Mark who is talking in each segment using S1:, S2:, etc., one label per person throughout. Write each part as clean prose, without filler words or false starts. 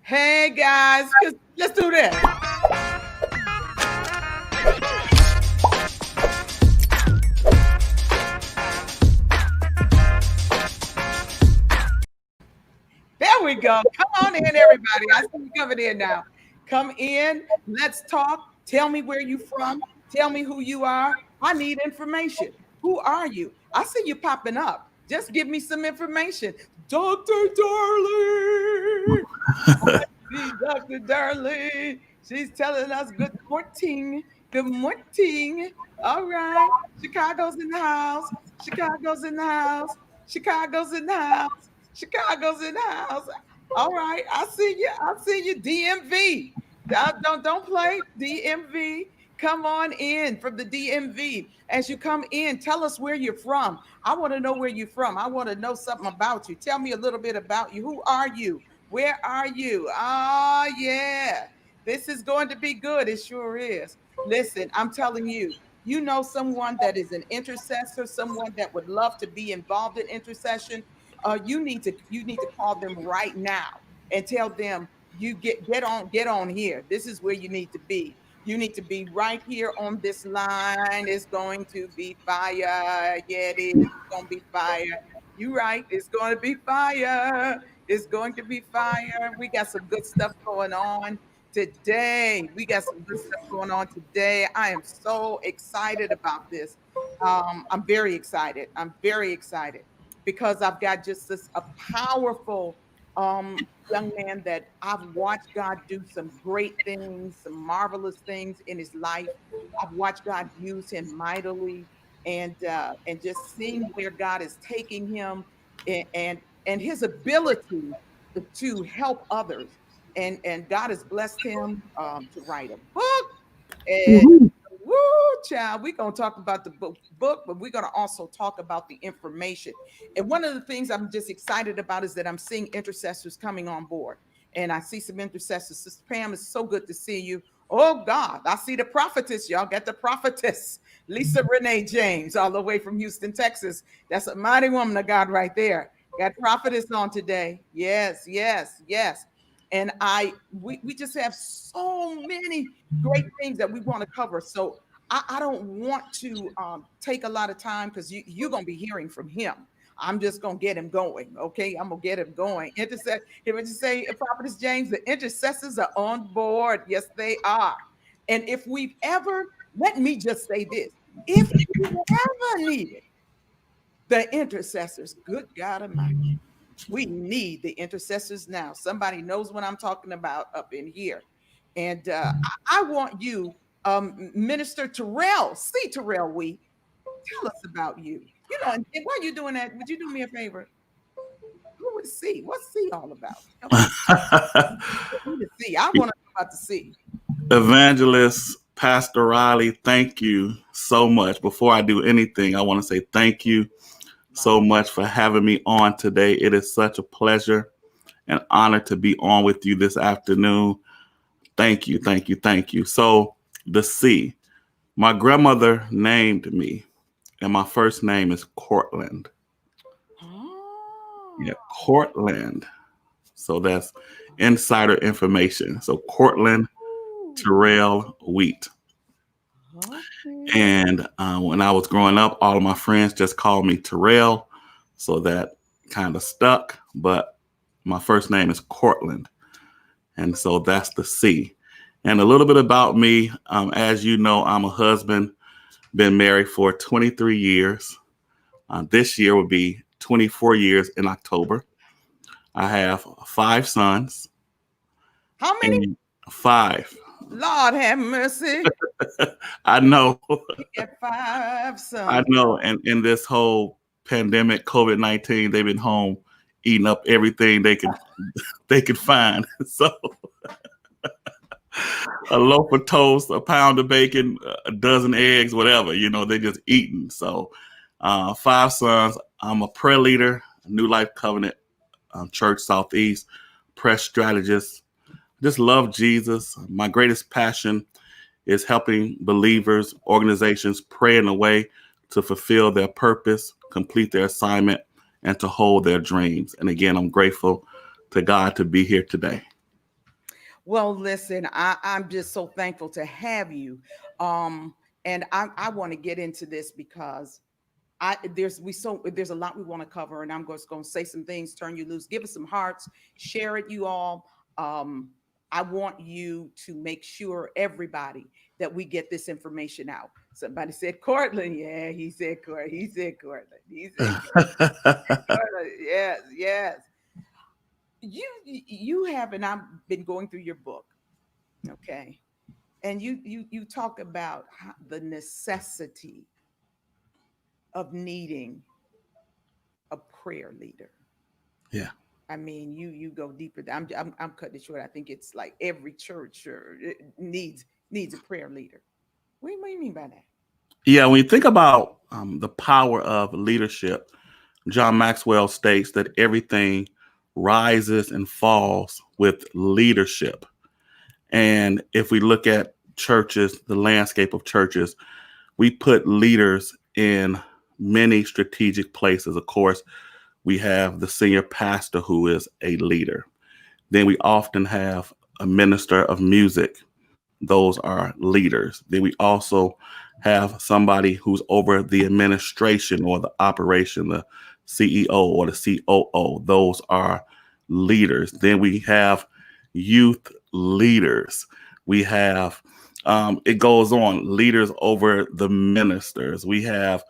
S1: Hey guys, let's do this. There we go. Come on in, everybody. I see you coming in now. Come in. Let's talk. Tell me where you from. Tell me who you are. I need information. Who are you? I see you popping up. Just give me some information. Dr. Darling. Dr. Darling. She's telling us good morning. Good morning. All right. Chicago's in the house. Chicago's in the house. Chicago's in the house. Chicago's in the house. All right. I see you. I see you. DMV. Don't play. DMV. Come on in from the DMV. As you come in, tell us where you're from. I want to know where you're from. I want to know something about you. Tell me a little bit about you. Who are you? Where are you? Ah, yeah. This is going to be good. It sure is. Listen, I'm telling you, you know someone that is an intercessor, someone that would love to be involved in intercession. You need to call them right now and tell them you get on here. This is where you need to be. You need to be right here on this line. It's going to be fire. Yeah, it is. It's going to be fire. You right. It's going to be fire. It's going to be fire. We got some good stuff going on today. We got some good stuff going on today. I am so excited about this. I'm very excited. I'm very excited because I've got just this a powerful young man that I've watched God do some great things, some marvelous things in his life. I've watched God use him mightily, and just seeing where God is taking him, and his ability to help others. And God has blessed him to write a book. And
S2: Woohoo.
S1: woo, child, we're gonna talk about the book, but we're gonna also talk about the information. And one of the things I'm just excited about is that I'm seeing intercessors coming on board. And I see some intercessors. Sister Pam, it's so good to see you. Oh God, I see the prophetess. Y'all got the prophetess, Lisa Renee James, all the way from Houston, Texas. That's a mighty woman of God right there. Got prophetess on today. Yes, yes, yes. And we just have so many great things that we want to cover. So I don't want to take a lot of time because you're going to be hearing from him. I'm just going to get him going. Okay. I'm going to get him going. If I just say, Prophetess James, the intercessors are on board. Yes, they are. And if we've ever, let me just say this, if you ever needed the intercessors, good God Almighty, we need the intercessors now. Somebody knows what I'm talking about up in here. And I want you, Minister Terrell, see Terrell Week, tell us about you. And while you're doing that, would you do me a favor? Who would see? What's C all about? Come on. Who to see? I want to know about the C.
S2: Evangelist Pastor Riley, thank you so much. Before I do anything, I want to say thank you so much for having me on today. It is such a pleasure and honor to be on with you this afternoon. Thank you, thank you, thank you. So, the C, my grandmother named me, and my first name is Cortland.
S1: Oh.
S2: Yeah, Cortland. So that's insider information. So Cortland Terrell Wheat.
S1: Okay.
S2: And when I was growing up, all of my friends just called me Terrell. So that kind of stuck. But my first name is Cortland. And so that's the C. And a little bit about me. As you know, I'm a husband, been married for 23 years. This year will be 24 years in October. I have 5 sons.
S1: How many?
S2: 5.
S1: Lord have mercy.
S2: I know.
S1: You got 5
S2: I
S1: sons.
S2: know. And in this whole pandemic, COVID-19, they've been home eating up everything they could find. So a loaf of toast, a pound of bacon, a dozen eggs, whatever, they just eating. So 5 sons. I'm a prayer leader, New Life Covenant Church Southeast, press strategist. Just love Jesus. My greatest passion is helping believers, organizations pray in a way to fulfill their purpose, complete their assignment, and to hold their dreams. And again, I'm grateful to God to be here today.
S1: Well, listen, I'm just so thankful to have you. Um, and I want to get into this because there's a lot we want to cover, and I'm just going to say some things, turn you loose, give us some hearts, share it, you all. I want you to make sure, everybody, that we get this information out. Somebody said Cortland. Yeah, he said Cortland. He said Cortland. He said Cortland. Yes, yes. You have, and I've been going through your book, okay, and you talk about the necessity of needing a prayer leader.
S2: Yeah.
S1: I mean, you go deeper. I'm cutting it short. I think it's like every church needs a prayer leader. What do you mean by that?
S2: Yeah, when you think about the power of leadership, John Maxwell states that everything rises and falls with leadership. And if we look at churches, the landscape of churches, we put leaders in many strategic places. Of course, we have the senior pastor who is a leader. Then we often have a minister of music. Those are leaders. Then we also have somebody who's over the administration or the operation, the CEO or the COO. Those are leaders. Then we have youth leaders. We have, it goes on, leaders over the ministers. We have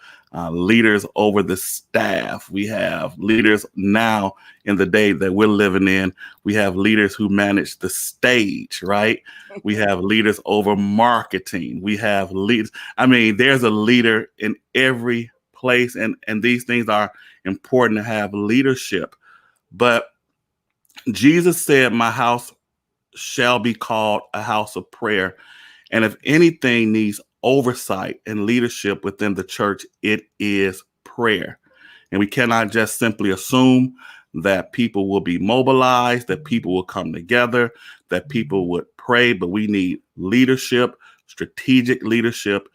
S2: leaders over the staff. We have leaders now in the day that we're living in. We have leaders who manage the stage, right? We have leaders over marketing. We have leaders. I mean, there's a leader in every place, and these things are important to have leadership. But Jesus said, "My house shall be called a house of prayer." And if anything needs oversight and leadership within the church, it is prayer. And we cannot just simply assume that people will be mobilized, that people will come together, that people would pray, but we need leadership, strategic leadership,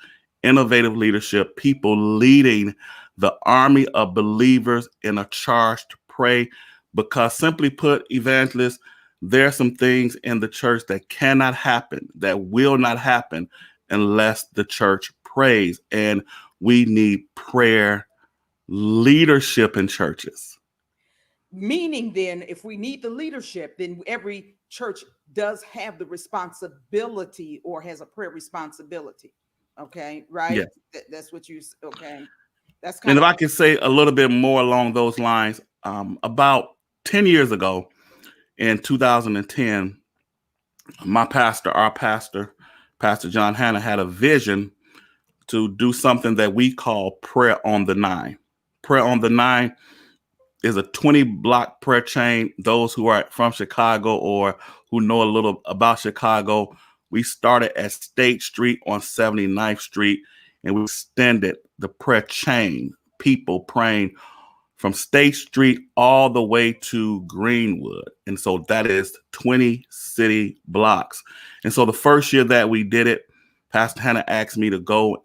S2: innovative leadership, people leading the army of believers in a charge to pray. Because simply put, evangelists, there are some things in the church that cannot happen, that will not happen unless the church prays. And we need prayer leadership in churches.
S1: Meaning, then, if we need the leadership, then every church does have the responsibility, or has a prayer responsibility. Okay, right?
S2: Yeah.
S1: That's what you. Okay, that's
S2: And
S1: kind
S2: if
S1: of.
S2: I can say a little bit more along those lines, about 10 years ago in 2010, our pastor, Pastor John Hanna, had a vision to do something that we call Prayer on the Nine. Prayer on the Nine is a 20 block prayer chain. Those who are from Chicago or who know a little about Chicago, we started at State Street on 79th Street, and we extended the prayer chain, people praying from State Street all the way to Greenwood. And so that is 20 city blocks. And so the first year that we did it, Pastor Hannah asked me to go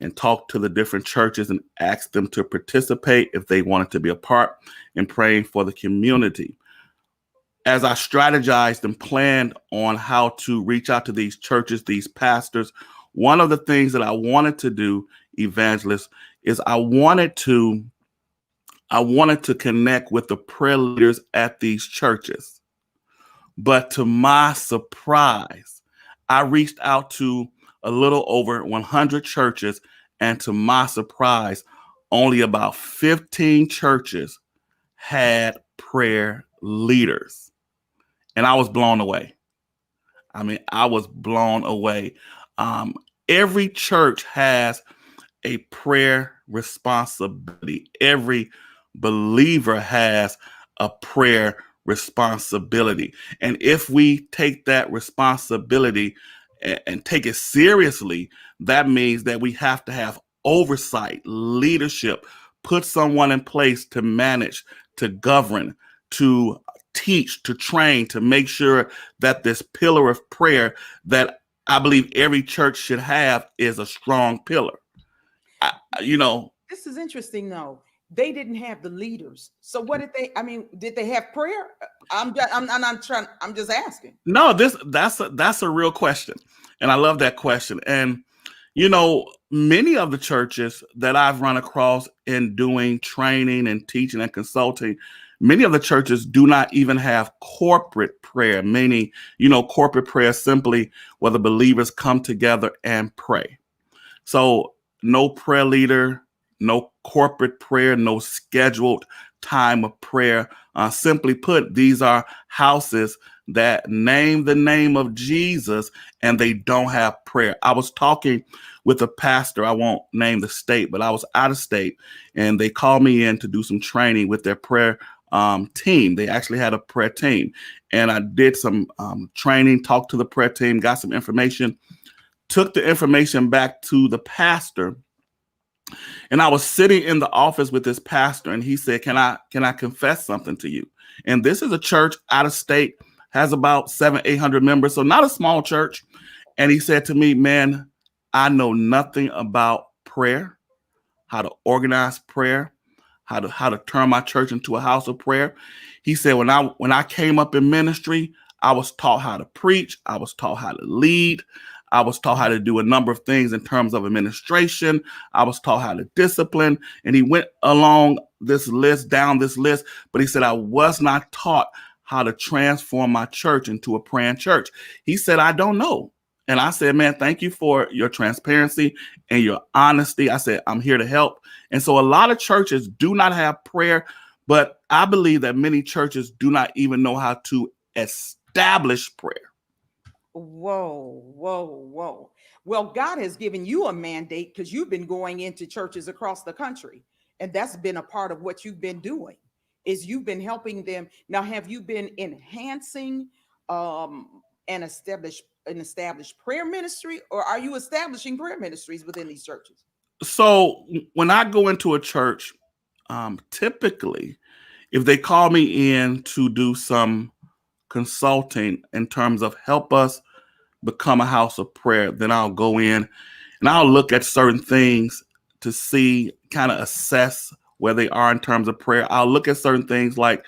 S2: and talk to the different churches and ask them to participate if they wanted to be a part in praying for the community. As I strategized and planned on how to reach out to these churches, these pastors, one of the things that I wanted to do, evangelists, is I wanted to connect with the prayer leaders at these churches. But to my surprise, I reached out to a little over 100 churches, and to my surprise, only about 15 churches had prayer leaders. And I was blown away. I mean, I was blown away. Um, every church has a prayer responsibility. Every believer has a prayer responsibility. And if we take that responsibility and take it seriously, that means that we have to have oversight, leadership, put someone in place to manage, to govern, to teach, to train, to make sure that this pillar of prayer that I believe every church should have is a strong pillar. I, you know,
S1: This is interesting, though. they didn't have the leaders. So what did they? I mean, did they have prayer? I'm just asking.
S2: No, that's a real question, and I love that question. And many of the churches that I've run across in doing training and teaching and consulting, many of the churches do not even have corporate prayer. Meaning, corporate prayer simply where the believers come together and pray. So no prayer leader, no corporate prayer, no scheduled time of prayer. Simply put, these are houses that name the name of Jesus and they don't have prayer. I was talking with a pastor, I won't name the state, but I was out of state and they called me in to do some training with their prayer team. They actually had a prayer team. And I did some training, talked to the prayer team, got some information, took the information back to the pastor, and I was sitting in the office with this pastor, and he said, can I confess something to you? And this is a church out of state, has about 700-800 members, so not a small church. And he said to me, man, I know nothing about prayer, how to organize prayer, how to turn my church into a house of prayer. He said, when I came up in ministry, I was taught how to preach, I was taught how to lead, I was taught how to do a number of things in terms of administration, I was taught how to discipline. And he went along down this list, but he said, I was not taught how to transform my church into a praying church. He said, I don't know. And I said, man, thank you for your transparency and your honesty. I said, I'm here to help. And so a lot of churches do not have prayer, but I believe that many churches do not even know how to establish prayer.
S1: Whoa, whoa, whoa. Well, God has given you a mandate because you've been going into churches across the country. And that's been a part of what you've been doing is you've been helping them. Now, have you been enhancing an established prayer ministry, or are you establishing prayer ministries within these churches?
S2: So when I go into a church, typically, if they call me in to do some consulting in terms of help us become a house of prayer, then I'll go in and I'll look at certain things to see, kind of assess where they are in terms of prayer. I'll look at certain things like,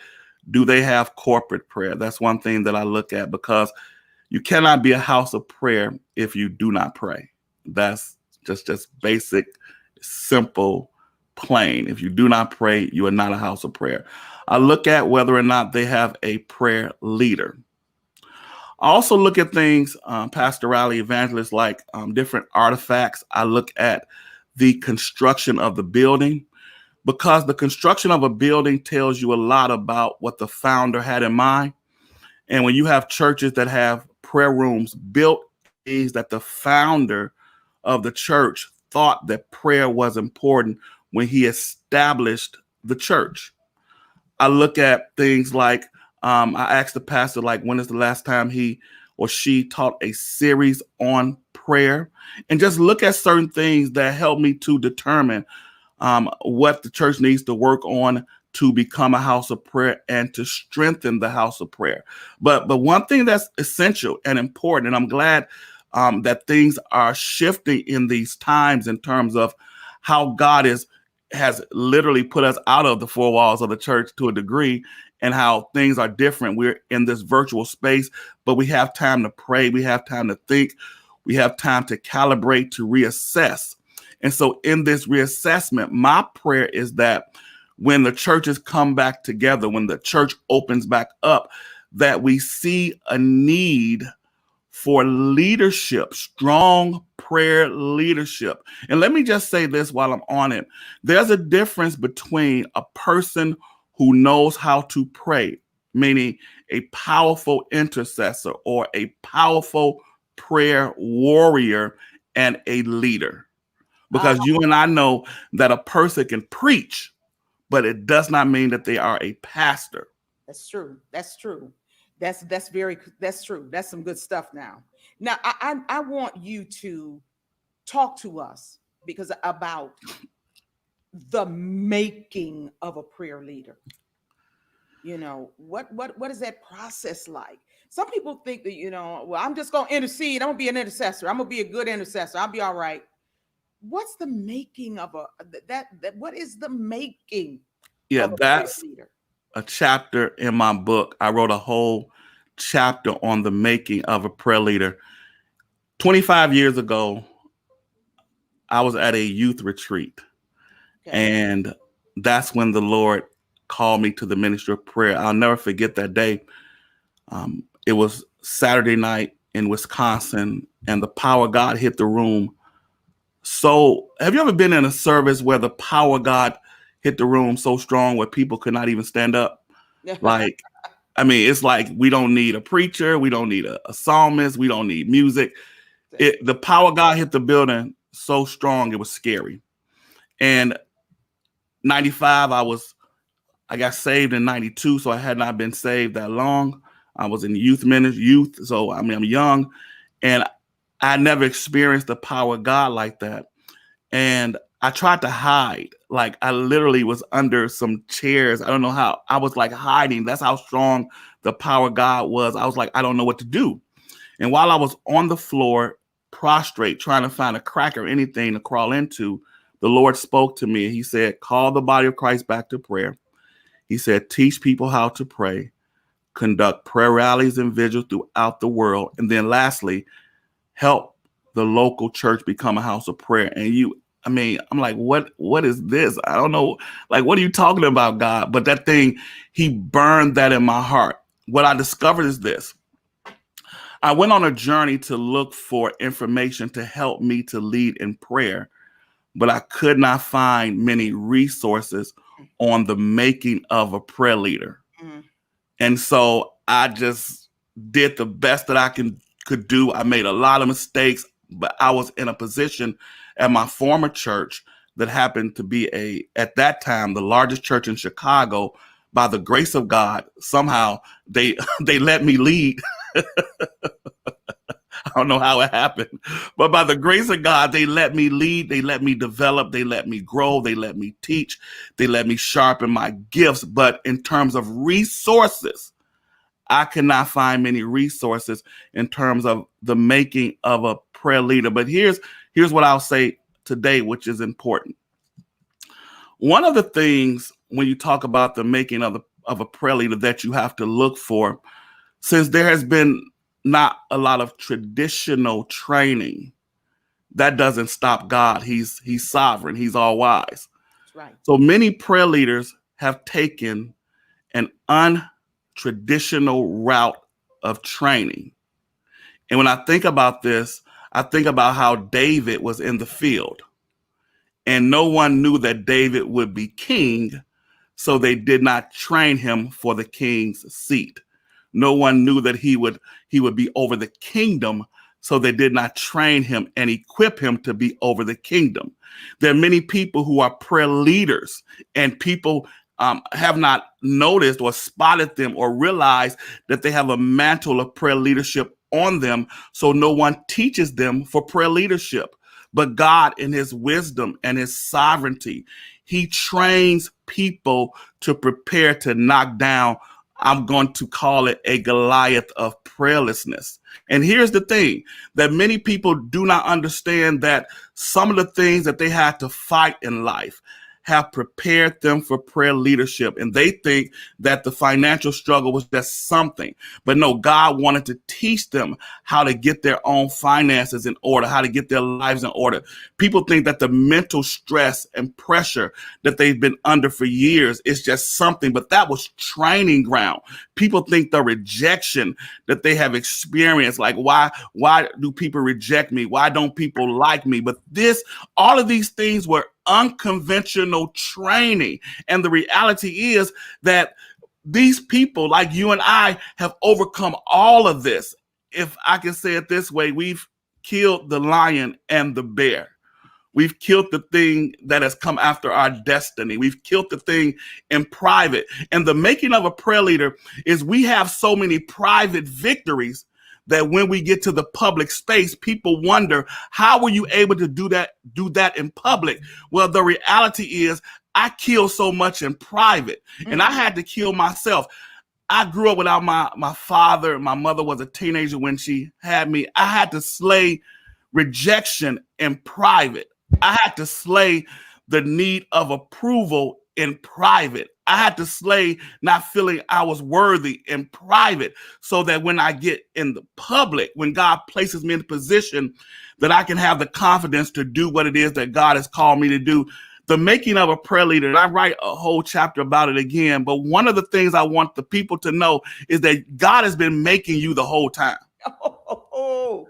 S2: do they have corporate prayer? That's one thing that I look at, because you cannot be a house of prayer if you do not pray. That's just basic, simple, plain. If you do not pray, you are not a house of prayer. I look at whether or not they have a prayer leader. I also look at things, pastorally, evangelists, like different artifacts. I look at the construction of the building, because the construction of a building tells you a lot about what the founder had in mind. And when you have churches that have prayer rooms built, is that the founder of the church thought that prayer was important when he established the church. I look at things like, I asked the pastor, like, when is the last time he or she taught a series on prayer, and just look at certain things that help me to determine what the church needs to work on to become a house of prayer and to strengthen the house of prayer. But one thing that's essential and important, and I'm glad that things are shifting in these times in terms of how God has literally put us out of the four walls of the church to a degree, and how things are different. We're in this virtual space, but we have time to pray. We have time to think. We have time to calibrate, to reassess. And so in this reassessment, my prayer is that when the churches come back together, when the church opens back up, that we see a need for leadership, strong prayer leadership. And let me just say this while I'm on it. There's a difference between a person who knows how to pray, meaning a powerful intercessor or a powerful prayer warrior, and a leader.
S1: Uh,
S2: Because you and I know that a person can preach, but it does not mean that they are a pastor.
S1: that's true. That's true. That's true. That's some good stuff now. Now I want you to talk to us because about the making of a prayer leader. What is that process like? Some people think that, well, I'm just gonna intercede, I'm gonna be an intercessor, I'm gonna be a good intercessor, I'll be all right. what's the making of that what is the making
S2: Yeah,
S1: of a prayer
S2: that's
S1: leader?
S2: a chapter in my book. I wrote a whole chapter on the making of a prayer leader. 25 years ago, I was at a youth retreat,
S1: Okay.
S2: and that's when the Lord called me to the ministry of prayer. I'll never forget that day. It was Saturday night in Wisconsin, and the power of God hit the room. So, have you ever been in a service where the power of God hit the room so strong where people could not even stand up? Like, I mean, it's like we don't need a preacher, we don't need a psalmist, we don't need music. The power of God hit the building so strong it was scary. And 95, I got saved in 92, so I had not been saved that long. I was in youth ministry, so I mean I'm young, and I never experienced the power of God like that. And I tried to hide. Like I literally was under some chairs. I don't know how. I was like hiding. That's how strong the power of God was. I was like, I don't know what to do. And while I was on the floor, prostrate, trying to find a crack or anything to crawl into, the Lord spoke to me. He said, call the body of Christ back to prayer. He said, teach people how to pray, conduct prayer rallies and vigils throughout the world. And then lastly, help the local church become a house of prayer. And I'm like, what is this? I don't know. Like, what are you talking about, God? But that thing, he burned that in my heart. What I discovered is this. I went on a journey to look for information to help me to lead in prayer, but I could not find many resources on the making of a prayer leader.
S1: Mm.
S2: And so I just did the best that I could do. I made a lot of mistakes, but I was in a position at my former church that happened to be at that time, the largest church in Chicago. By the grace of God, somehow they they let me lead. I don't know how it happened, but by the grace of God, they let me lead, they let me develop, they let me grow, they let me teach, they let me sharpen my gifts. But in terms of resources, I cannot find many resources in terms of the making of a prayer leader. But here's what I'll say today, which is important. One of the things when you talk about the making of a prayer leader that you have to look for, since there has been not a lot of traditional training, that doesn't stop God. He's sovereign. He's all wise.
S1: That's right.
S2: So many prayer leaders have taken an untraditional route of training. And when I think about this, I think about how David was in the field and no one knew that David would be king. So they did not train him for the king's seat. No one knew that he would be over the kingdom, so they did not train him and equip him to be over the kingdom. There are many people who are prayer leaders, and people have not noticed or spotted them or realized that they have a mantle of prayer leadership on them, so no one teaches them for prayer leadership. But God, in his wisdom and his sovereignty, he trains people to prepare to knock down, I'm going to call it a Goliath of prayerlessness. And here's the thing, that many people do not understand that some of the things that they had to fight in life have prepared them for prayer leadership. And they think that the financial struggle was just something. But no, God wanted to teach them how to get their own finances in order, how to get their lives in order. People think that the mental stress and pressure that they've been under for years is just something, but that was training ground. People think the rejection that they have experienced, like why do people reject me? Why don't people like me? But all of these things were unconventional training. And the reality is that these people like you and I have overcome all of this. If I can say it this way, we've killed the lion and the bear. We've killed the thing that has come after our destiny. We've killed the thing in private. And the making of a prayer leader is we have so many private victories that when we get to the public space, people wonder, how were you able to do that in public? Well, the reality is I killed so much in private, and I had to kill myself. I grew up without my father. My mother was a teenager when she had me. I had to slay rejection in private. I had to slay the need of approval in private. I had to slay not feeling I was worthy in private, so that when I get in the public, when God places me in a position, that I can have the confidence to do what it is that God has called me to do. The making of a prayer leader, and I write a whole chapter about it again, but one of the things I want the people to know is that God has been making you the whole time.
S1: Oh,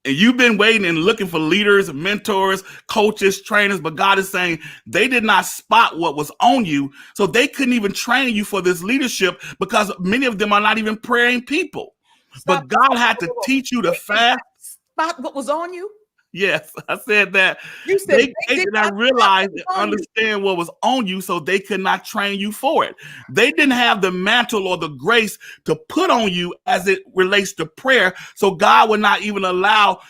S2: And you've been waiting and looking for leaders, mentors, coaches, trainers, but God is saying they did not spot what was on you, so they couldn't even train you for this leadership, because many of them are not even praying people.
S1: stop.
S2: But God had to teach you to
S1: They did
S2: fast.
S1: not spot what was on you.
S2: Yes, I said that.
S1: You said
S2: They
S1: they did
S2: did not
S1: not spot
S2: realize
S1: what was
S2: and
S1: on you.
S2: understand what was on you, so they could not train you for it. They didn't have the mantle or the grace to put on you as it relates to prayer, so God would not even allow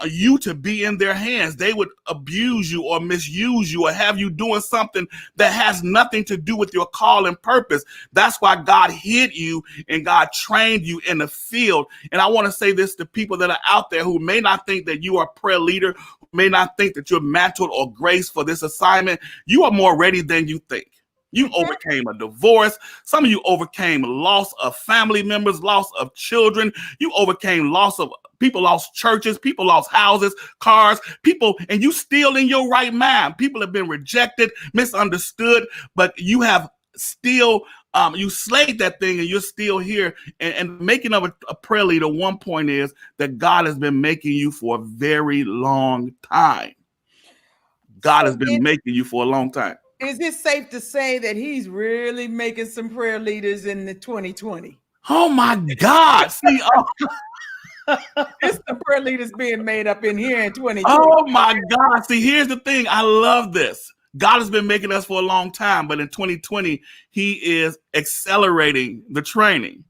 S2: you to be in their hands. They would abuse you or misuse you or have you doing something that has nothing to do with your call and purpose. That's why God hid you and God trained you in the field. And I want to say this to people that are out there who may not think that you are a prayer leader, who may not think that you're mantled or graced for this assignment. You are more ready than you think. You overcame a divorce. Some of you overcame loss of family members, loss of children. You overcame loss of people, lost churches, people lost houses, cars, people, and you still in your right mind. People have been rejected, misunderstood, but you have still you slayed that thing and you're still here. And making of a prayer leader, one point is that God has been making you for a very long time. God
S1: So
S2: has been making you for a long time.
S1: is it safe to say that he's really making some prayer leaders in the 2020?
S2: Oh my God. See,
S1: It's the prayer leaders being made up in here in 2020.
S2: oh my God. See, here's the thing. I love this. God has been making us for a long time, but in 2020, he is accelerating the training,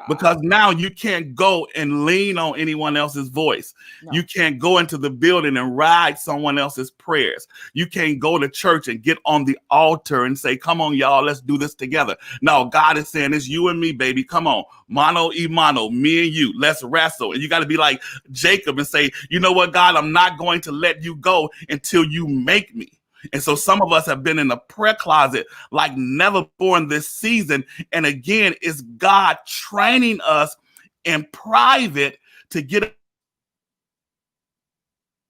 S2: because now you can't go and lean on anyone else's voice.
S1: No.
S2: You can't go into the building and ride someone else's prayers. You can't go to church and get on the altar and say, come on, y'all, let's do this together. No, God is saying, it's you and me, baby. Come on. Mano y mano, me and you. Let's wrestle. And you got to be like Jacob and say, you know what, God, I'm not going to let you go until you make me. And so some of us have been in the prayer closet like never before in this season. And again, it's God training us in private to get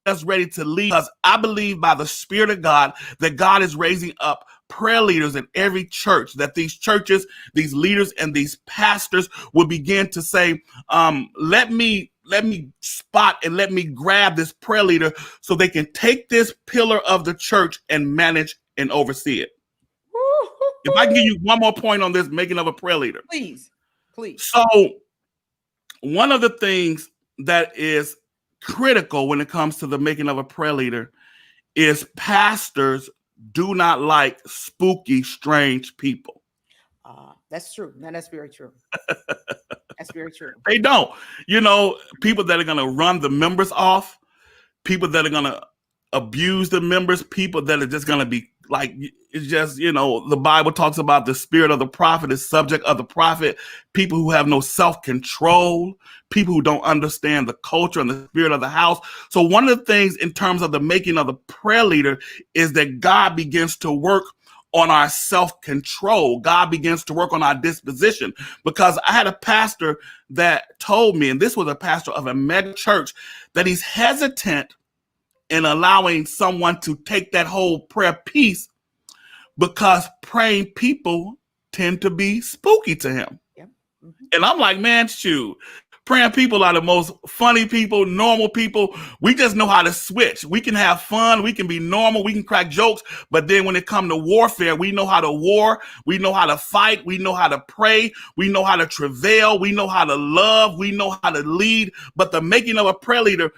S2: us ready to lead us. I believe by the Spirit of God that God is raising up prayer leaders in every church, that these churches, these leaders, and these pastors will begin to say, let me spot and let me grab this prayer leader so they can take this pillar of the church and manage and oversee it. If I can give you one more point on this making of a prayer leader.
S1: Please.
S2: So one of the things that is critical when it comes to the making of a prayer leader is pastors do not like spooky, strange people.
S1: That's true. No, that's very true. That's very true.
S2: They don't. You know, people that are going to run the members off, people that are going to abuse the members, people that are just going to be like, it's just, you know, the Bible talks about the spirit of the prophet is subject of the prophet, people who have no self-control, people who don't understand the culture and the spirit of the house. So one of the things in terms of the making of the prayer leader is that God begins to work on our self-control. God begins to work on our disposition. Because I had a pastor that told me, and this was a pastor of a mega church, that he's hesitant in allowing someone to take that whole prayer piece because praying people tend to be spooky to him.
S1: Yep. Mm-hmm.
S2: And I'm like, man, shoot. Praying people are the most funny people, normal people. We just know how to switch. We can have fun. We can be normal. We can crack jokes. But then when it comes to warfare, we know how to war. We know how to fight. We know how to pray. We know how to travail. We know how to love. We know how to lead. But the making of a prayer leader,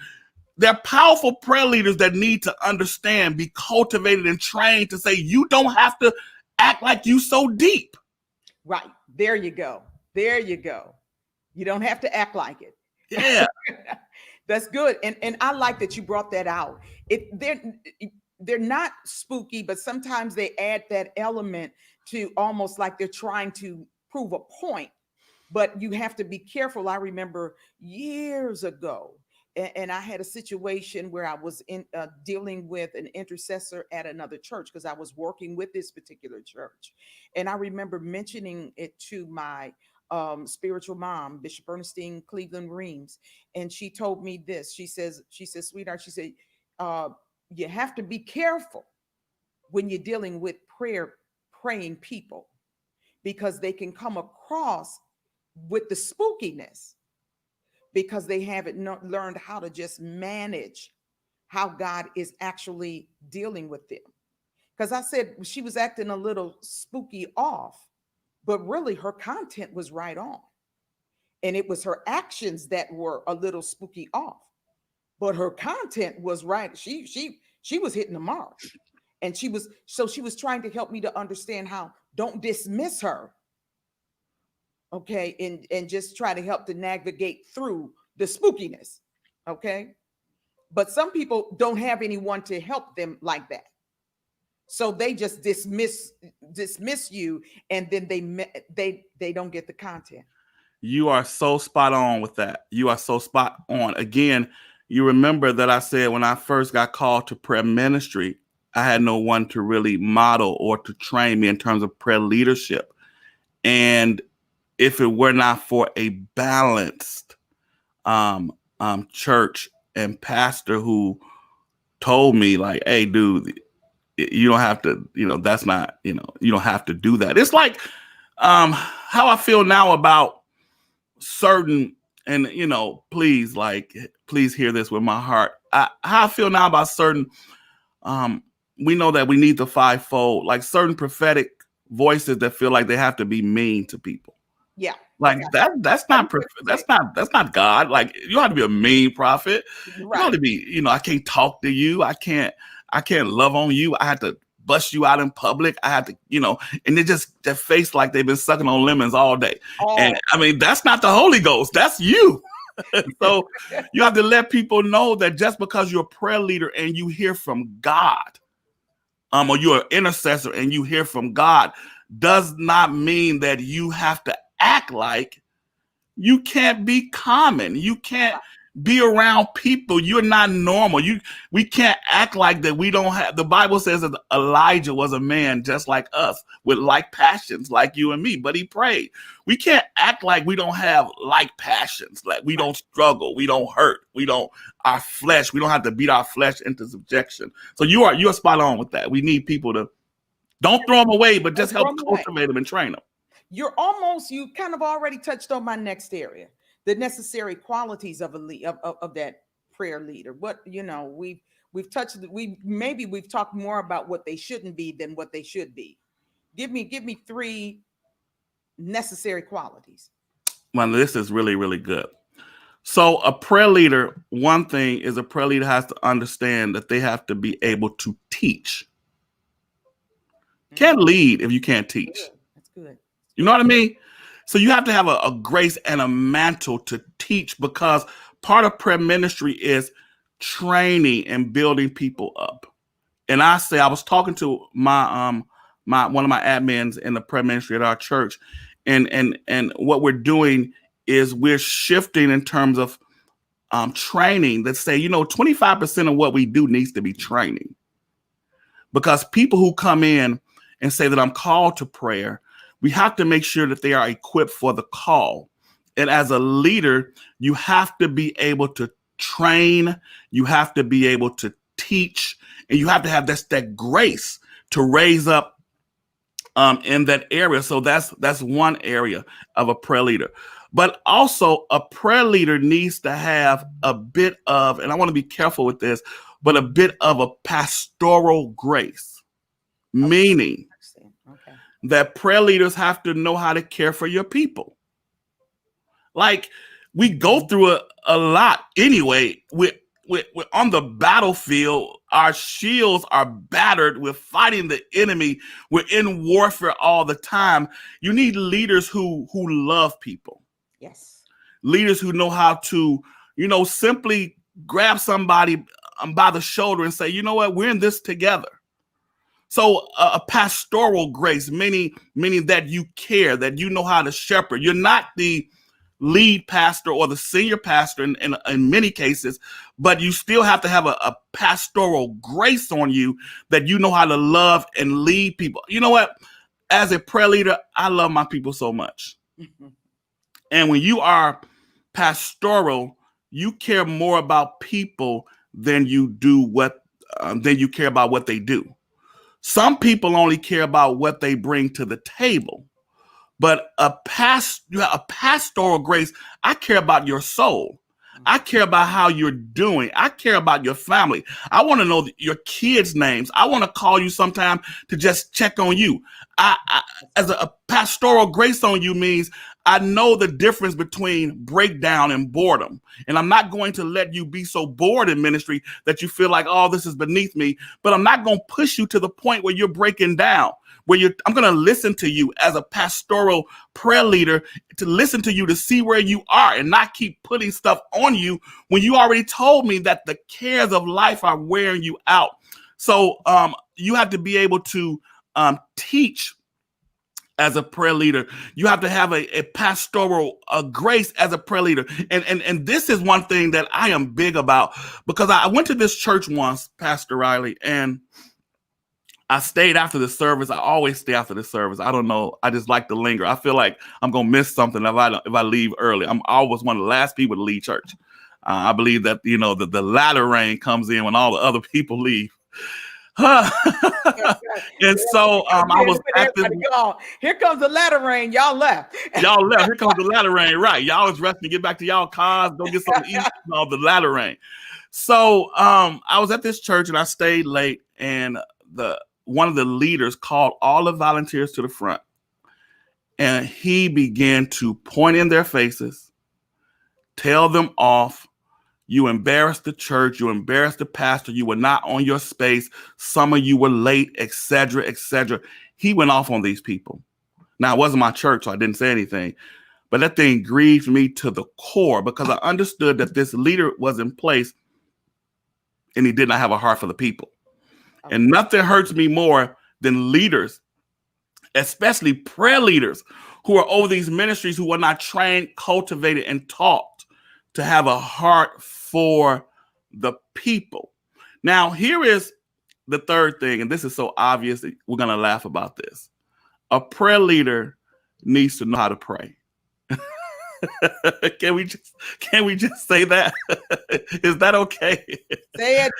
S2: they're powerful prayer leaders that need to understand, be cultivated and trained to say, you don't have to act like you so deep.
S1: Right. There you go. There you go. You don't have to act like it.
S2: Yeah.
S1: That's good. And I like that you brought that out. They're not spooky, but sometimes they add that element to almost like they're trying to prove a point. But you have to be careful. I remember years ago, And I had a situation where I was in dealing with an intercessor at another church because I was working with this particular church, and I remember mentioning it to my spiritual mom, Bishop Ernestine Cleveland Reams, and she told me this. She says, sweetheart, she said, uh, you have to be careful when you're dealing with praying people because they can come across with the spookiness because they haven't learned how to just manage how God is actually dealing with them. Because I said she was acting a little spooky off, but really her content was right on. And it was her actions that were a little spooky off, but her content was right. She was hitting the mark. And she was trying to help me to understand how don't dismiss her, okay, and just try to help to navigate through the spookiness, okay. But some people don't have anyone to help them like that, so they just dismiss you, and then they don't get the content.
S2: You are so spot on with that. You are so spot on. Again, you remember that I said when I first got called to prayer ministry, I had no one to really model or to train me in terms of prayer leadership. And if it were not for a balanced church and pastor who told me, like, hey, dude, you don't have to, that's not, you don't have to do that. It's like how I feel now about certain, and please, please hear this with my heart. How I feel now about certain, we know that we need the fivefold, like certain prophetic voices that feel like they have to be mean to people.
S1: Yeah.
S2: Like that's not that's not God. Like, you don't have to be a mean prophet. Right. You don't have to be, I can't talk to you. I can't love on you. I had to bust you out in public. I had to, and they just their face like they've been sucking on lemons all day. Oh. And I mean, that's not the Holy Ghost. That's you. So you have to let people know that just because you're a prayer leader and you hear from God, or you're an intercessor and you hear from God, does not mean that you have to act like you can't be common. You can't be around people. You're not normal. We can't act like that. We don't have, the Bible says that Elijah was a man just like us with like passions like you and me, but he prayed. We can't act like we don't have like passions, like we don't struggle, we don't hurt, our flesh, we don't have to beat our flesh into subjection. So you're spot on with that. We need people to don't throw them away, but just help cultivate them and train them.
S1: You kind of already touched on my next area, the necessary qualities of of that prayer leader. What, we've talked more about what they shouldn't be than what they should be. Give me 3 necessary qualities.
S2: Well, this is really, really good. So a prayer leader, one thing is a prayer leader has to understand that they have to be able to teach. Can't lead if you can't teach.
S1: That's good.
S2: You know what I mean? So you have to have a grace and a mantle to teach, because part of prayer ministry is training and building people up. And I was talking to my one of my admins in the prayer ministry at our church, and what we're doing is we're shifting in terms of training that say, 25% of what we do needs to be training, because people who come in and say that I'm called to prayer, we have to make sure that they are equipped for the call. And as a leader, you have to be able to train, you have to be able to teach, and you have to have that grace to raise up in that area. So that's one area of a prayer leader. But also a prayer leader needs to have a bit of, and I want to be careful with this, but a bit of a pastoral grace, meaning that prayer leaders have to know how to care for your people. Like, we go through a lot anyway. We're on the battlefield. Our shields are battered. We're fighting the enemy. We're in warfare all the time. You need leaders who love people.
S1: Yes.
S2: Leaders who know how to, simply grab somebody by the shoulder and say, you know what, we're in this together. So a pastoral grace, meaning that you care, that you know how to shepherd. You're not the lead pastor or the senior pastor in many cases, but you still have to have a pastoral grace on you that you know how to love and lead people. You know what? As a prayer leader, I love my people so much. And when you are pastoral, you care more about people than you do than you care about what they do. Some people only care about what they bring to the table. But a pastoral grace, I care about your soul. I care about how you're doing. I care about your family. I want to know your kids' names. I want to call you sometime to just check on you. As a pastoral grace on you means I know the difference between breakdown and boredom. And I'm not going to let you be so bored in ministry that you feel like, oh, this is beneath me. But I'm not going to push you to the point where you're breaking down. I'm going to listen to you as a pastoral prayer leader, to listen to you, to see where you are and not keep putting stuff on you when you already told me that the cares of life are wearing you out. So you have to be able to teach as a prayer leader. You have to have a pastoral grace as a prayer leader. And this is one thing that I am big about, because I went to this church once, Pastor Riley, and I stayed after the service. I always stay after the service. I don't know. I just like to linger. I feel like I'm gonna miss something if I leave early. I'm always one of the last people to leave church. I believe that the latter rain comes in when all the other people leave. And so I was at this.
S1: Here comes the latter rain. Y'all left.
S2: Y'all left. Here comes the latter rain. Right. Y'all was resting to get back to y'all cars, go get something to eat. The latter rain. So I was at this church and I stayed late, and one of the leaders called all the volunteers to the front, and he began to point in their faces, tell them off. You embarrassed the church. You embarrassed the pastor. You were not on your space. Some of you were late, etc., etc. He went off on these people. Now, it wasn't my church, so I didn't say anything. But that thing grieved me to the core, because I understood that this leader was in place and he did not have a heart for the people. Okay. And nothing hurts me more than leaders, especially prayer leaders, who are over these ministries, who are not trained, cultivated, and taught to have a heart for the people. Now, here is the third thing, and this is so obvious that we're going to laugh about this. A prayer leader needs to know how to pray. Can we just say that? Is that okay?
S1: Say it.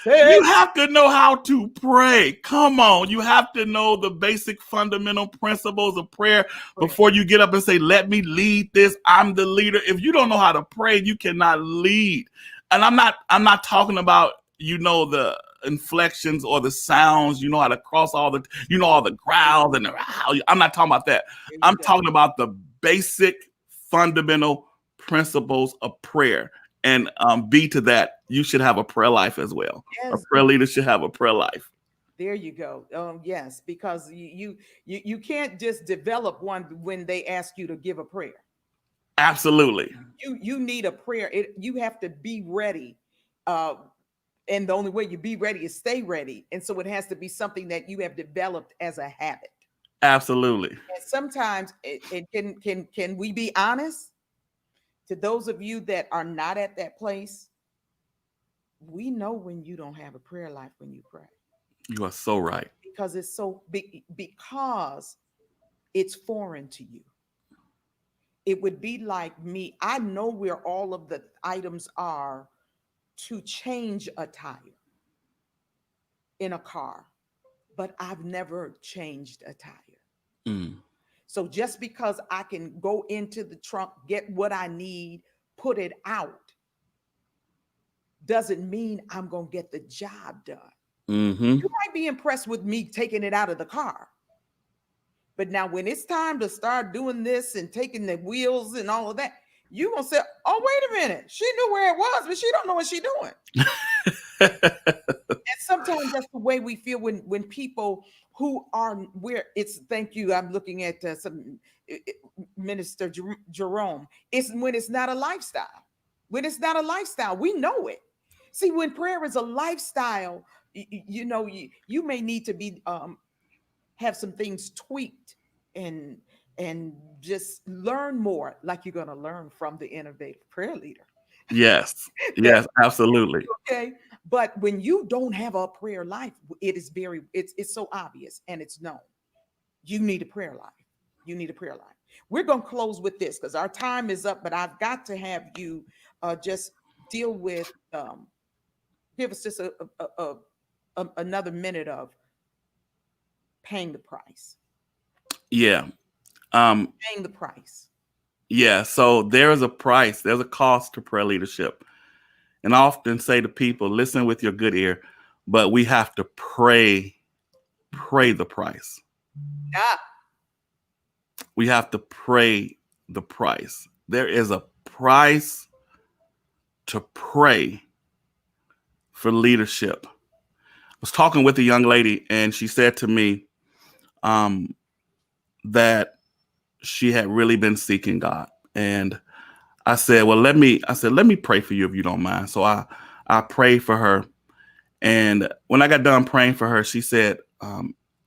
S2: You have to know how to pray. Come on. You have to know the basic fundamental principles of prayer before you get up and say, let me lead this. I'm the leader. If you don't know how to pray, you cannot lead. And I'm not talking about, the inflections or the sounds, how to cross all the growls and I'm not talking about that. I'm talking about the basic fundamental principles of prayer. And B to that, you should have a prayer life as well. Yes. A prayer leader should have a prayer life.
S1: There you go. Yes, because you can't just develop one when they ask you to give a prayer.
S2: Absolutely.
S1: You need a prayer. You have to be ready. And the only way you be ready is stay ready. And so it has to be something that you have developed as a habit.
S2: Absolutely.
S1: And sometimes can we be honest? To those of you that are not at that place, we know when you don't have a prayer life when you pray.
S2: You are so right.
S1: Because it's so big, because it's foreign to you. It would be like me. I know where all of the items are to change a tire in a car, but I've never changed a tire. Mm. So just because I can go into the trunk, get what I need, put it out, doesn't mean I'm going to get the job done. Mm-hmm. You might be impressed with me taking it out of the car. But now when it's time to start doing this and taking the wheels and all of that, you're going to say, oh, wait a minute. She knew where it was, but she don't know what she's doing. And sometimes that's the way we feel when people who are where it's, thank you. I'm looking at some Minister Jerome. It's when it's not a lifestyle. When it's not a lifestyle, we know it. See, when prayer is a lifestyle, you may need to be have some things tweaked and and just learn more, like you're going to learn from the innovative prayer leader.
S2: Yes.
S1: That
S2: Yes, absolutely.
S1: okay. But when you don't have a prayer life, it is very it's so obvious and it's known. You need a prayer life. You need a prayer life. We're going to close with this because our time is up, but I've got to have you just deal with give us just another minute of paying the price.
S2: Yeah. Um,
S1: Paying the price.
S2: yeah. So there is a price, there's a cost to prayer leadership. And I often say to people, listen with your good ear, but we have to pray the price.
S1: Ah,
S2: We have to pray the price. There is a price to pray for leadership. I was talking with a young lady, and she said to me um, that she had really been seeking God. And I said, well, let me pray for you if you don't mind. So I prayed for her. And when I got done praying for her, she said,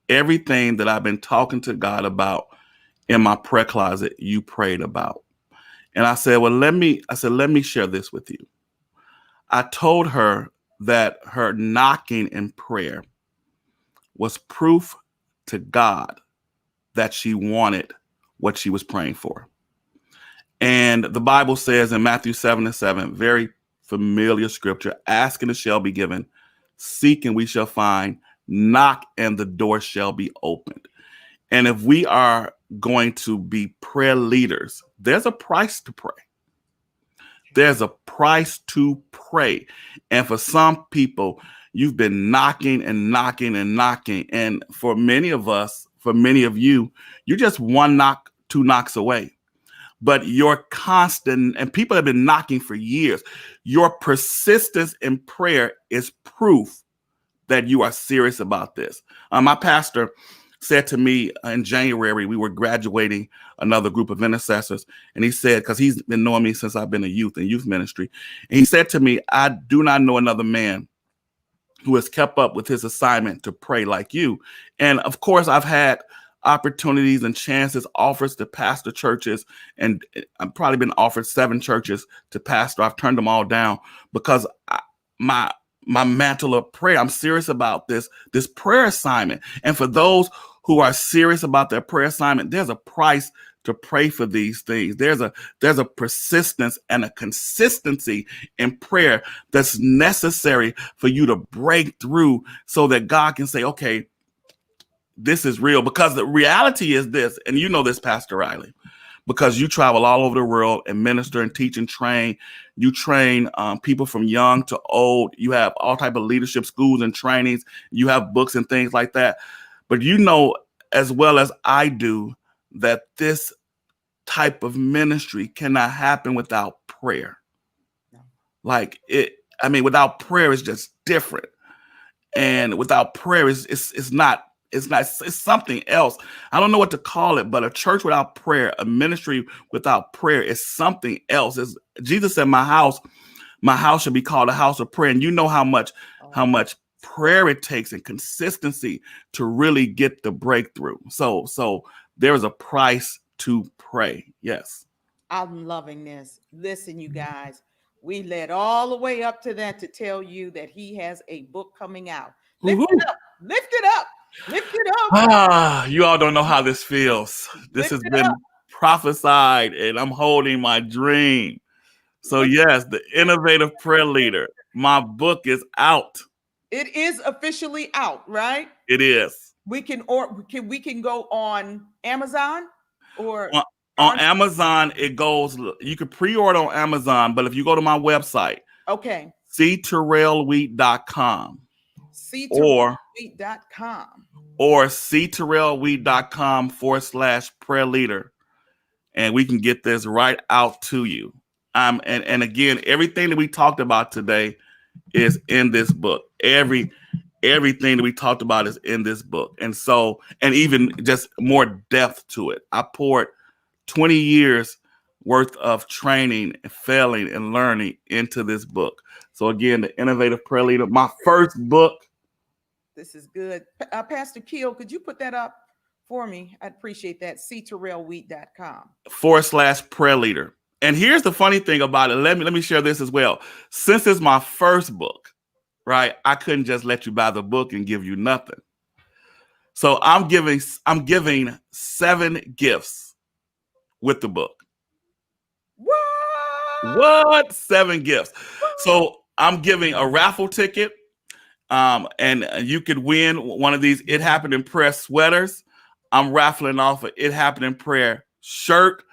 S2: everything that I've been talking to God about in my prayer closet, you prayed about. And I said, well, let me share this with you. I told her that her knocking in prayer was proof to God that she wanted what she was praying for. And the Bible says in Matthew 7:7, very familiar scripture, ask and it shall be given, seek and we shall find, knock and the door shall be opened. And if we are going to be prayer leaders, there's a price to pray. There's a price to pray. And for some people, you've been knocking and knocking and knocking. And for many of us, for many of you, you're just one knock, two knocks away. But your constant, and people have been knocking for years, your persistence in prayer is proof that you are serious about this. My pastor said to me in January, we were graduating another group of intercessors. And he said, because he's been knowing me since I've been a youth in youth ministry. And he said to me, I do not know another man who has kept up with his assignment to pray like you. And of course, I've had opportunities and chances, offers to pastor churches, and I've probably been offered 7 churches to pastor. I've turned them all down because my my mantle of prayer. I'm serious about this prayer assignment. And for those who are serious about their prayer assignment, there's a price to pray for these things. There's a persistence and a consistency in prayer that's necessary for you to break through so that God can say, okay, this is real. Because the reality is this, and you know this, Pastor Riley, because you travel all over the world and minister and teach and train. You train people from young to old. You have all type of leadership schools and trainings. You have books and things like that. But you know as well as I do that this type of ministry cannot happen without prayer.
S1: no.
S2: Like it, I mean, without prayer, it's just different. And without prayer, it's something else. I don't know what to call it, but a church without prayer, a ministry without prayer is something else. Jesus said, my house should be called a house of prayer. And you know how
S1: Oh,
S2: much prayer it takes and consistency to really get the breakthrough. So there is a price to pray. Yes.
S1: I'm loving this. Listen, you guys, we led all the way up to that to tell you that he has a book coming out. Lift it
S2: Woo-hoo.
S1: up, lift it up, lift it up,
S2: You all don't know how this feels. This
S1: lift
S2: has
S1: it up,
S2: been prophesied, and I'm holding my dream. So,
S1: lift.
S2: yes, the innovative prayer leader. My book is out.
S1: It is officially out, right?
S2: It is.
S1: We can go on Amazon or
S2: On, on
S1: Barnes.
S2: Amazon, it goes, you can pre order on Amazon, but if you go to my website,
S1: Okay,
S2: cterrellwheat.com
S1: c
S2: or
S1: com.
S2: cterrellwheat.com / prayer leader, and we can get this right out to you. And again, everything that we talked about today is in this book. Everything that we talked about is in this book. And so, and even just more depth to it. I poured 20 years worth of training and failing and learning into this book. So again, the innovative prayer leader, my first book.
S1: This is good. Pastor Keel, could you put that up? for me. I'd appreciate that. cterrellwheat.com.
S2: / prayer leader. And here's the funny thing about it. Let me share this as well. Since it's my first book, right? I couldn't just let you buy the book and give you nothing. So I'm giving 7 gifts with the book.
S1: What?
S2: What? 7 gifts. So I'm giving a raffle ticket, and you could win one of these It Happened in Prayer sweaters. I'm raffling off a It Happened in Prayer shirt.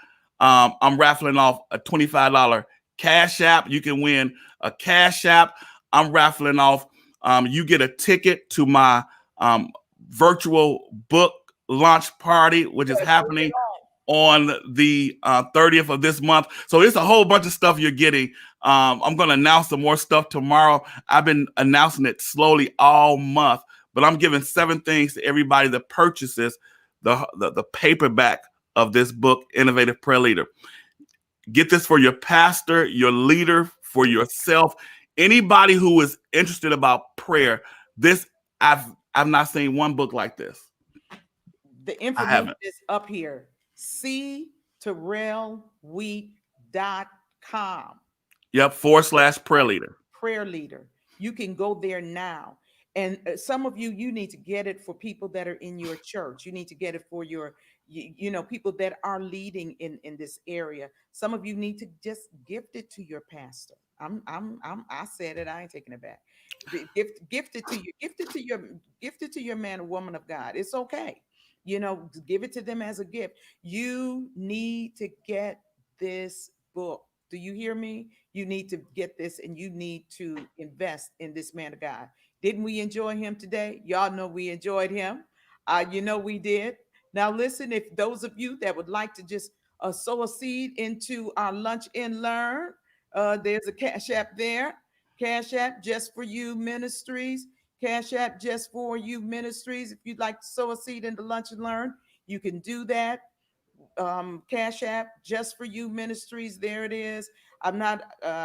S2: I'm raffling off a $25 Cash App. You can win a Cash App. I'm raffling off. You get a ticket to my virtual book launch party, which is happening on the 30th of this month. So it's a whole bunch of stuff you're getting. I'm going to announce some more stuff tomorrow. I've been announcing it slowly all month, but I'm giving 7 things to everybody that purchases the paperback of this book, Innovative Prayer Leader. Get this for your pastor, your leader, for yourself, anybody who is interested about prayer. This I've not seen one book like this.
S1: The
S2: I
S1: information
S2: haven't.
S1: is up here. cterrellwheat.com.
S2: Yep, / prayer leader.
S1: Prayer leader. You can go there now. And some of you, you need to get it for people that are in your church. You need to get it for your, people that are leading in this area. Some of you need to just gift it to your pastor. I said it. I ain't taking it back. Gift it to you. Gift it to your man or woman of God. It's okay. Give it to them as a gift. You need to get this book. Do you hear me? You need to get this and you need to invest in this man of God. Didn't we enjoy him today? Y'all know we enjoyed him. We did. Now, listen, if those of you that would like to just sow a seed into our Lunch and Learn, there's a Cash App there. Cash App Just For You Ministries. Cash App Just For You Ministries. If you'd like to sow a seed into Lunch and Learn, you can do that. Cash App Just For You Ministries. There it is. I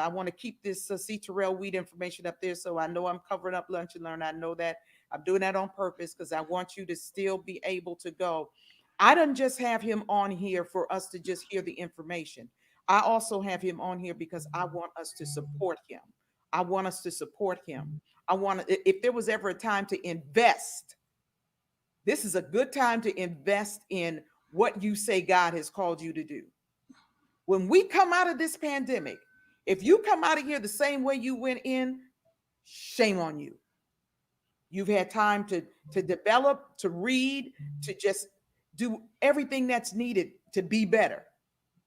S1: want to keep this C. Terrell Wheat information up there, so I know I'm covering up Lunch and Learn. I know that I'm doing that on purpose because I want you to still be able to go. I don't just have him on here for us to just hear the information. I also have him on here because I want us to support him. I want us to support him. If there was ever a time to invest, this is a good time to invest in what you say God has called you to do. When we come out of this pandemic, if you come out of here the same way you went in, shame on you. You've had time to develop, to read, to just do everything that's needed to be better.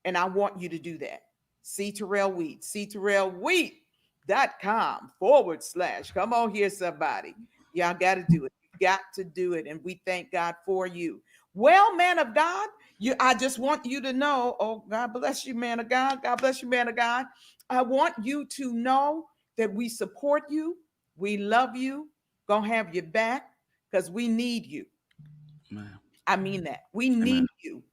S1: And I want you to do that. C. Terrell Wheat, cterrellwheat.com / Come on here, somebody. Y'all got to do it. You got to do it. And we thank God for you. Well, man of God, I just want you to know, oh, God bless you, man of God. God bless you, man of God. I want you to know that we support you. We love you. Gonna have your back because we need you.
S2: Amen.
S1: I mean that. We need
S2: Amen.
S1: you.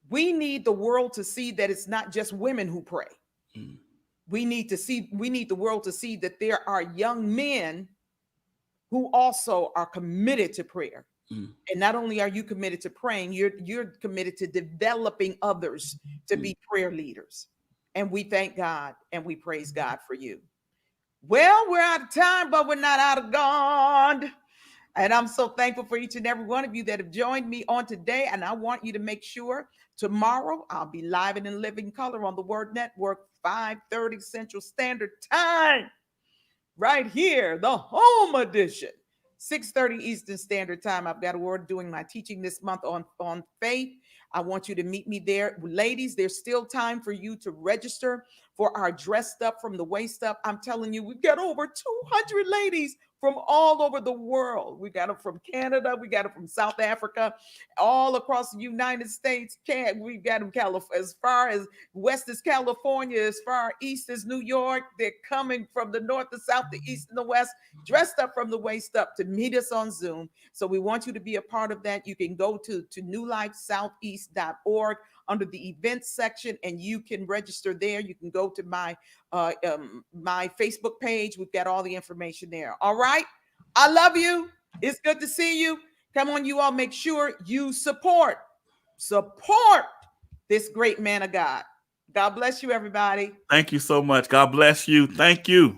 S1: We need the world to see that it's not just women who pray.
S2: Mm.
S1: We need the world to see that there are young men who also are committed to prayer.
S2: Mm.
S1: And not only are you committed to praying, you're committed to developing others to be prayer leaders. And we thank God and we praise God for you. Well, we're out of time, but we're not out of God. And I'm so thankful for each and every one of you that have joined me on today. And I want you to make sure tomorrow I'll be live and in living color on the Word Network, 5:30 Central Standard Time, right here, the home edition. 6:30 Eastern Standard Time. I've got a word doing my teaching this month on faith. I want you to meet me there. Ladies, there's still time for you to register for our Dressed Up from the Waist Up. I'm telling you, we've got over 200 ladies from all over the world. We got them from Canada. We got them from South Africa, all across the United States. We've got them as far as west as California, as far east as New York. They're coming from the north, the south, the east, and the west, dressed up from the waist up to meet us on Zoom. So we want you to be a part of that. You can go to newlifesoutheast.org under the events section and you can register there. You can go to my Facebook page. We've got all the information there. All right. I love you. It's good to see you. Come on, you all, make sure you support this great man of God. God bless you, everybody.
S2: Thank you so much. God bless you. Thank you.